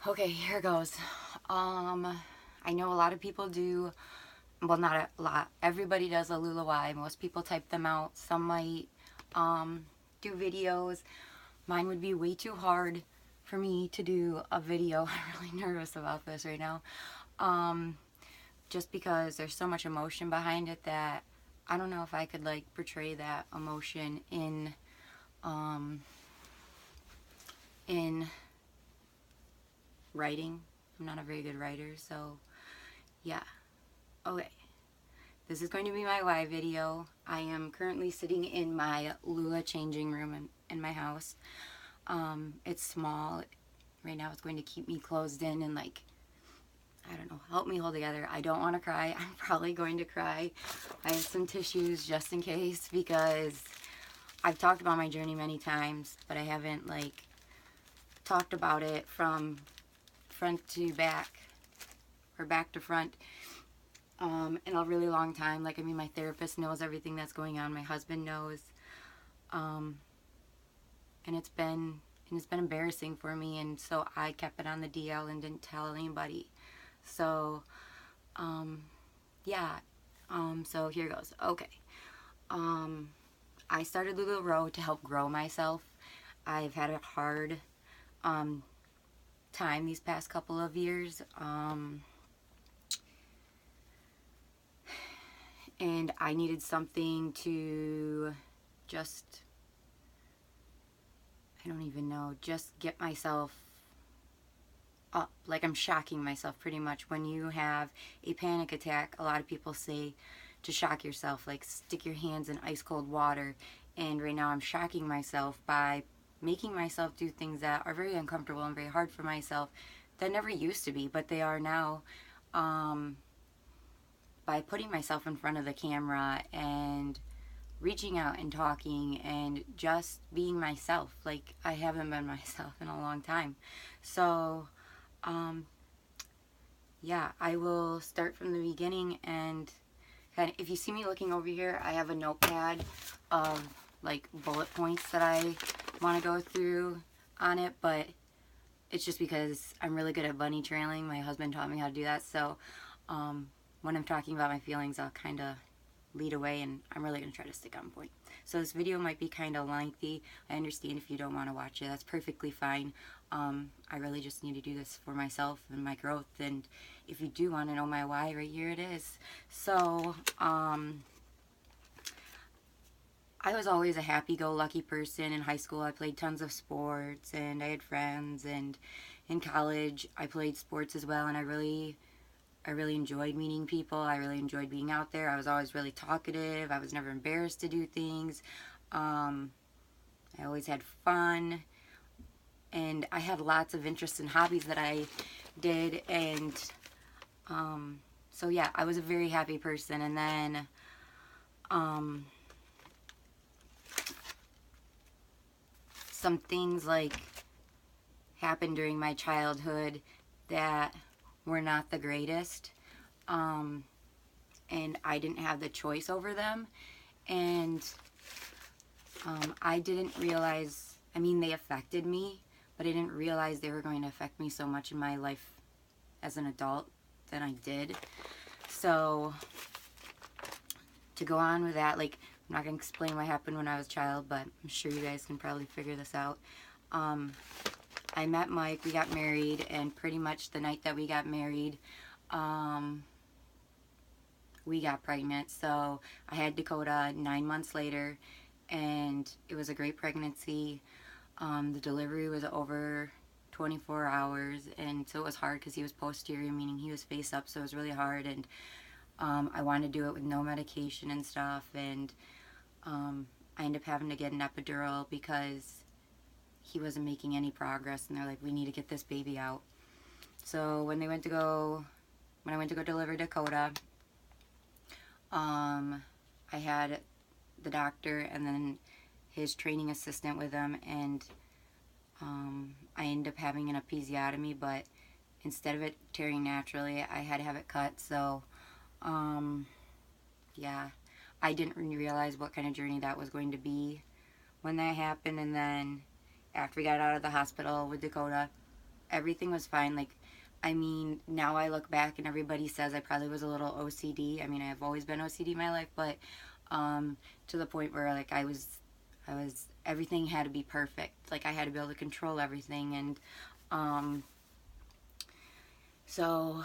Okay, here goes. I know a lot of people do, well, not a lot. Everybody does a LuLaRoe. Most people type them out. Some might do videos. Mine would be way too hard for me to do a video. I'm really nervous about this right now. Um, just because there's so much emotion behind it that I don't know if I could like portray that emotion um, in writing. I'm not a very good writer, so yeah. Okay, this is going to be my why video. I am currently sitting in my Lula changing room in my house. It's small. Right now it's going to keep me closed in and like, I don't know, help me hold together. I don't want to cry. I'm probably going to cry. I have some tissues just in case because I've talked about my journey many times, but I haven't like talked about it from front to back or back to front in a really long time. Like, I mean, my therapist knows everything that's going on. My husband knows. Um, and it's been embarrassing for me, and so I kept it on the DL and didn't tell anybody. So, yeah. So here goes. Okay. I started LuLaRoe to help grow myself. I've had a hard time these past couple of years. And I needed something to just, I don't even know, just get myself up. Like, I'm shocking myself pretty much. When you have a panic attack, a lot of people say to shock yourself, like stick your hands in ice cold water. And right now I'm shocking myself by making myself do things that are very uncomfortable and very hard for myself that never used to be, but they are now. By putting myself in front of the camera and reaching out and talking and just being myself. Like, I haven't been myself in a long time. So, yeah, I will start from the beginning. And kind of, if you see me looking over here, I have a notepad of like bullet points that I want to go through on it, but it's just because I'm really good at bunny trailing. My husband taught me how to do that. So, when I'm talking about my feelings, I'll kind of lead away, and I'm really going to try to stick on point. So this video might be kind of lengthy. I understand if you don't want to watch it. That's perfectly fine. I really just need to do this for myself and my growth, and if you do want to know my why, right here it is. So, I was always a happy-go-lucky person. In high school, I played tons of sports, and I had friends, and in college, I played sports as well, and I really enjoyed meeting people. I really enjoyed being out there. I was always really talkative. I was never embarrassed to do things. I always had fun. And I had lots of interests and hobbies that I did. And so, yeah, I was a very happy person. And then some things like happened during my childhood that were not the greatest, and I didn't have the choice over them, and I didn't realize, I mean, they affected me, but I didn't realize they were going to affect me so much in my life as an adult than I did. So, to go on with that, like, I'm not going to explain what happened when I was a child, but I'm sure you guys can probably figure this out. I met Mike, we got married, and pretty much the night that we got married, we got pregnant. So I had Dakota 9 months later, and it was a great pregnancy. The delivery was over 24 hours, and so it was hard because he was posterior, meaning he was face up, so it was really hard, and I wanted to do it with no medication and stuff, and I ended up having to get an epidural because he wasn't making any progress, and they're like, we need to get this baby out. So when I went to go deliver Dakota, I had the doctor and then his training assistant with him, and I ended up having an episiotomy, but instead of it tearing naturally, I had to have it cut. So yeah, I didn't realize what kind of journey that was going to be when that happened. And then after we got out of the hospital with Dakota, everything was fine. Like, I mean, now I look back and everybody says I probably was a little OCD. I mean, I've always been OCD in my life, but to the point where like I was everything had to be perfect. Like I had to be able to control everything, and so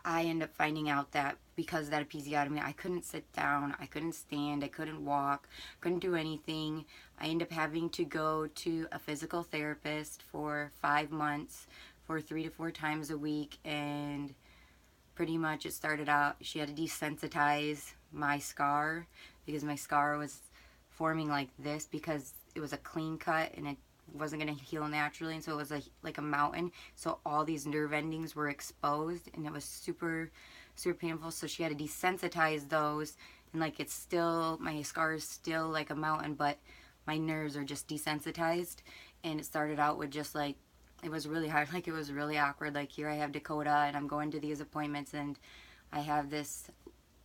I ended up finding out that because of that episiotomy, I couldn't sit down, I couldn't stand, I couldn't walk, couldn't do anything. I ended up having to go to a physical therapist for 5 months, for 3 to 4 times a week, and pretty much it started out, she had to desensitize my scar, because my scar was forming like this because it was a clean cut and it wasn't going to heal naturally, and so it was like a mountain, so all these nerve endings were exposed, and it was super painful. So she had to desensitize those, and like it's still, my scar is still like a mountain, but my nerves are just desensitized. And it started out with just like, it was really hard, like it was really awkward. Like here I have Dakota and I'm going to these appointments, and I have this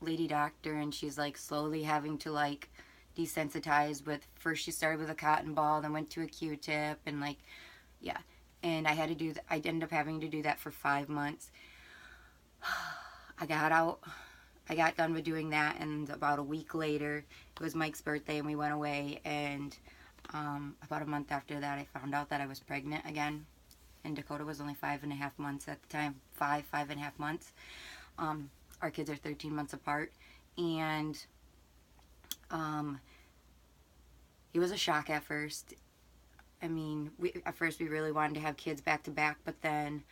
lady doctor, and she's like slowly having to like desensitized with, first she started with a cotton ball, then went to a Q-tip, and like, yeah. And I had to do I ended up having to do that for 5 months. I got out, I got done with doing that, and about a week later, it was Mike's birthday, and we went away, and about a month after that, I found out that I was pregnant again, and Dakota was only 5.5 months at the time, 5.5 months. Our kids are 13 months apart, and it was a shock at first. I mean, at first we really wanted to have kids back to back, but then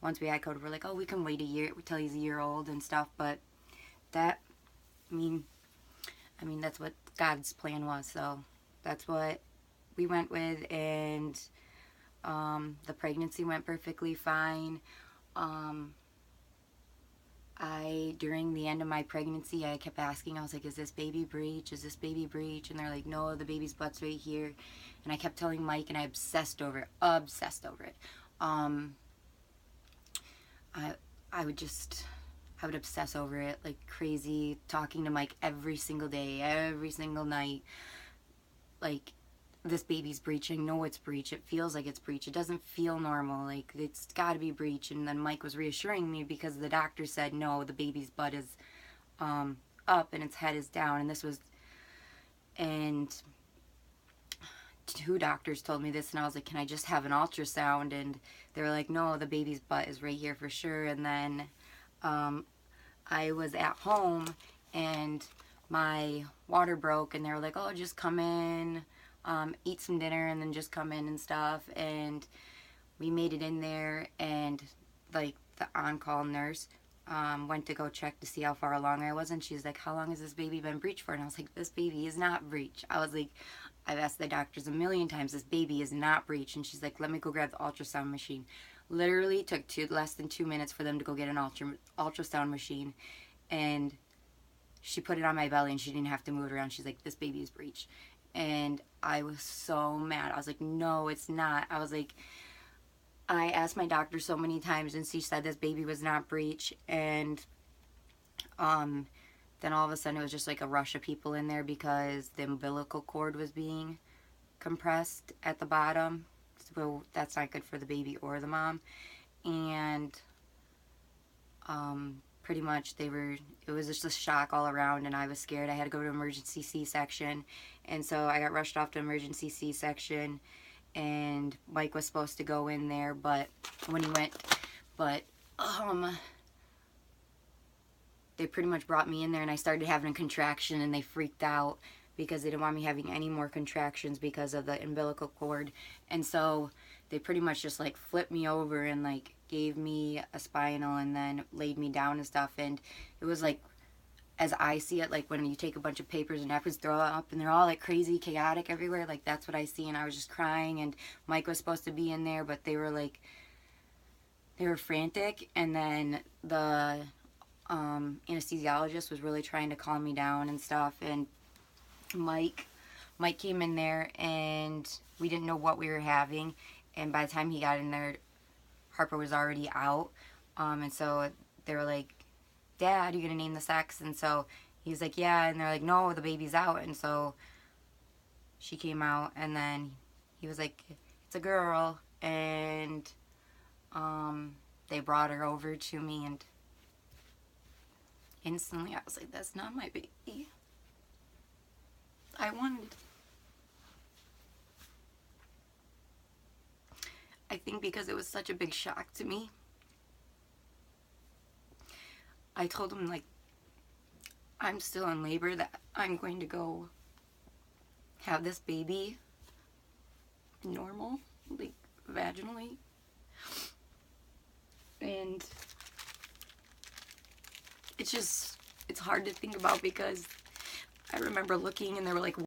once we had Dakota, we're like, oh, we can wait a year till he's a year old and stuff. But that, I mean, that's what God's plan was. So that's what we went with, and the pregnancy went perfectly fine. During the end of my pregnancy, I kept asking, I was like, is this baby breech? Is this baby breech? And they're like, no, the baby's butt's right here. And I kept telling Mike, and I obsessed over it. I would obsess over it like crazy, talking to Mike every single day, every single night. Like, this baby's breeching. No, it's breech. It feels like it's breech. It doesn't feel normal. Like, it's got to be breech. And then Mike was reassuring me, because the doctor said, no, the baby's butt is up and its head is down. And 2 doctors told me this, and I was like, can I just have an ultrasound? And they were like, no, the baby's butt is right here for sure. And then I was at home, and my water broke, and they were like, oh, just come in, eat some dinner, and then just come in and stuff. And we made it in there, and like the on-call nurse went to go check to see how far along I was, and she's like, how long has this baby been breech for? And I was like, this baby is not breech. I was like, I've asked the doctors a million times, this baby is not breech. And she's like, let me go grab the ultrasound machine. Literally took less than 2 minutes for them to go get an ultrasound machine, and she put it on my belly, and she didn't have to move it around. She's like, this baby is breech. And I was so mad. I was like, no, it's not. I was like, I asked my doctor so many times, and she said this baby was not breech. And then all of a sudden it was just like a rush of people in there, because the umbilical cord was being compressed at the bottom. So that's not good for the baby or the mom. And pretty much it was just a shock all around, and I was scared. I had to go to emergency C-section, and so I got rushed off to emergency C-section, and Mike was supposed to go in there, but when he went, they pretty much brought me in there, and I started having a contraction, and they freaked out because they didn't want me having any more contractions because of the umbilical cord. And so they pretty much just like flipped me over and like gave me a spinal, and then laid me down and stuff. And it was like, as I see it, like when you take a bunch of papers and napkins, throw it up, and they're all like crazy chaotic everywhere, like that's what I see. And I was just crying, and Mike was supposed to be in there, but they were frantic. And then the anesthesiologist was really trying to calm me down and stuff. And Mike came in there, and we didn't know what we were having. And by the time he got in there, Harper was already out. And so they were like, Dad, are you going to name the sex? And so he was like, yeah. And they're like, no, the baby's out. And so she came out, and then he was like, it's a girl, and they brought her over to me, and instantly I was like, that's not my baby. I think because it was such a big shock to me, I told him, like, I'm still in labor, that I'm going to go have this baby normal, like, vaginally. And it's hard to think about, because I remember looking and they were like